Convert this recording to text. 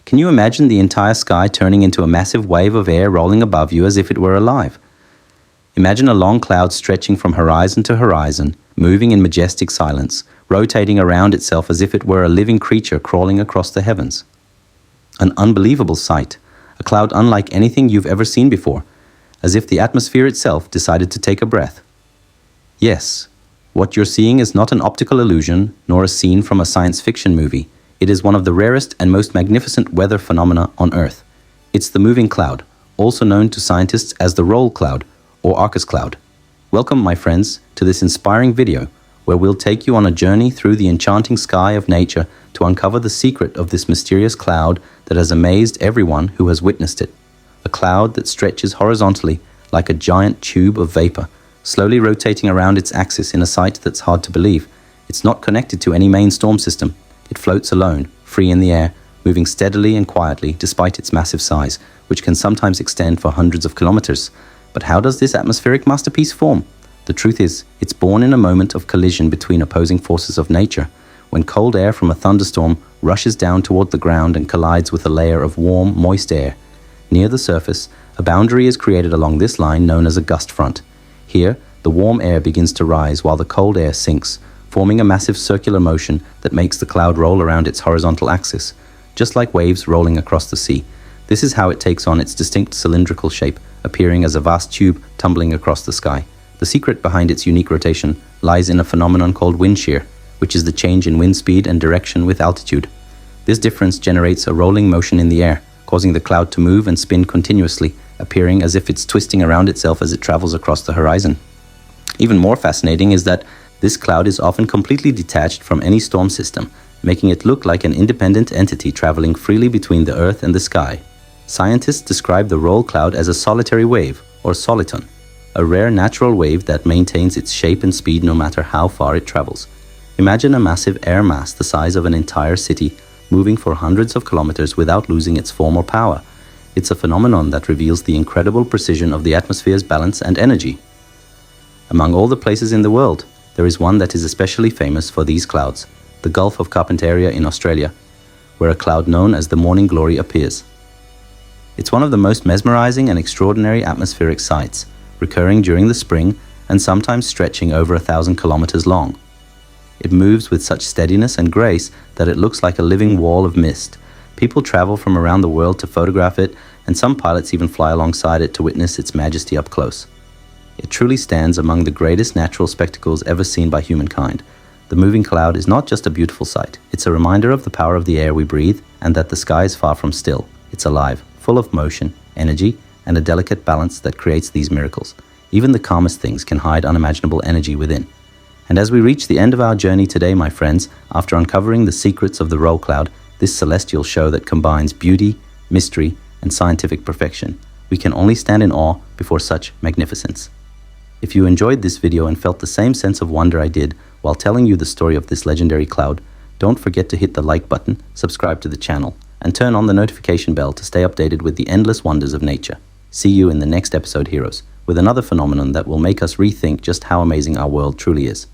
Can you imagine the entire sky turning into a massive wave of air rolling above you as if it were alive? Imagine a long cloud stretching from horizon to horizon, moving in majestic silence, rotating around itself as if it were a living creature crawling across the heavens. An unbelievable sight, a cloud unlike anything you've ever seen before, as if the atmosphere itself decided to take a breath. Yes, what you're seeing is not an optical illusion, nor a scene from a science fiction movie. It is one of the rarest and most magnificent weather phenomena on Earth. It's the moving cloud, also known to scientists as the roll cloud or Arcus cloud. Welcome, my friends, to this inspiring video, where we'll take you on a journey through the enchanting sky of nature to uncover the secret of this mysterious cloud that has amazed everyone who has witnessed it. A cloud that stretches horizontally like a giant tube of vapor, slowly rotating around its axis in a sight that's hard to believe. It's not connected to any main storm system. It floats alone, free in the air, moving steadily and quietly despite its massive size, which can sometimes extend for hundreds of kilometers. But how does this atmospheric masterpiece form? The truth is, it's born in a moment of collision between opposing forces of nature, when cold air from a thunderstorm rushes down toward the ground and collides with a layer of warm, moist air. Near the surface, a boundary is created along this line known as a gust front. Here, the warm air begins to rise while the cold air sinks, forming a massive circular motion that makes the cloud roll around its horizontal axis, just like waves rolling across the sea. This is how it takes on its distinct cylindrical shape, appearing as a vast tube tumbling across the sky. The secret behind its unique rotation lies in a phenomenon called wind shear, which is the change in wind speed and direction with altitude. This difference generates a rolling motion in the air, causing the cloud to move and spin continuously, appearing as if it's twisting around itself as it travels across the horizon. Even more fascinating is that this cloud is often completely detached from any storm system, making it look like an independent entity traveling freely between the Earth and the sky. Scientists describe the roll cloud as a solitary wave, or soliton, a rare natural wave that maintains its shape and speed no matter how far it travels. Imagine a massive air mass the size of an entire city, moving for hundreds of kilometers without losing its form or power. It's a phenomenon that reveals the incredible precision of the atmosphere's balance and energy. Among all the places in the world, there is one that is especially famous for these clouds, the Gulf of Carpentaria in Australia, where a cloud known as the Morning Glory appears. It's one of the most mesmerizing and extraordinary atmospheric sights, recurring during the spring and sometimes stretching over 1,000 kilometers long. It moves with such steadiness and grace that it looks like a living wall of mist. People travel from around the world to photograph it, and some pilots even fly alongside it to witness its majesty up close. It truly stands among the greatest natural spectacles ever seen by humankind. The moving cloud is not just a beautiful sight. It's a reminder of the power of the air we breathe and that the sky is far from still. It's alive, full of motion, energy, and a delicate balance that creates these miracles. Even the calmest things can hide unimaginable energy within. And as we reach the end of our journey today, my friends, after uncovering the secrets of the roll cloud, this celestial show that combines beauty, mystery, and scientific perfection, we can only stand in awe before such magnificence. If you enjoyed this video and felt the same sense of wonder I did while telling you the story of this legendary cloud, don't forget to hit the like button, subscribe to the channel, and turn on the notification bell to stay updated with the endless wonders of nature. See you in the next episode, heroes, with another phenomenon that will make us rethink just how amazing our world truly is.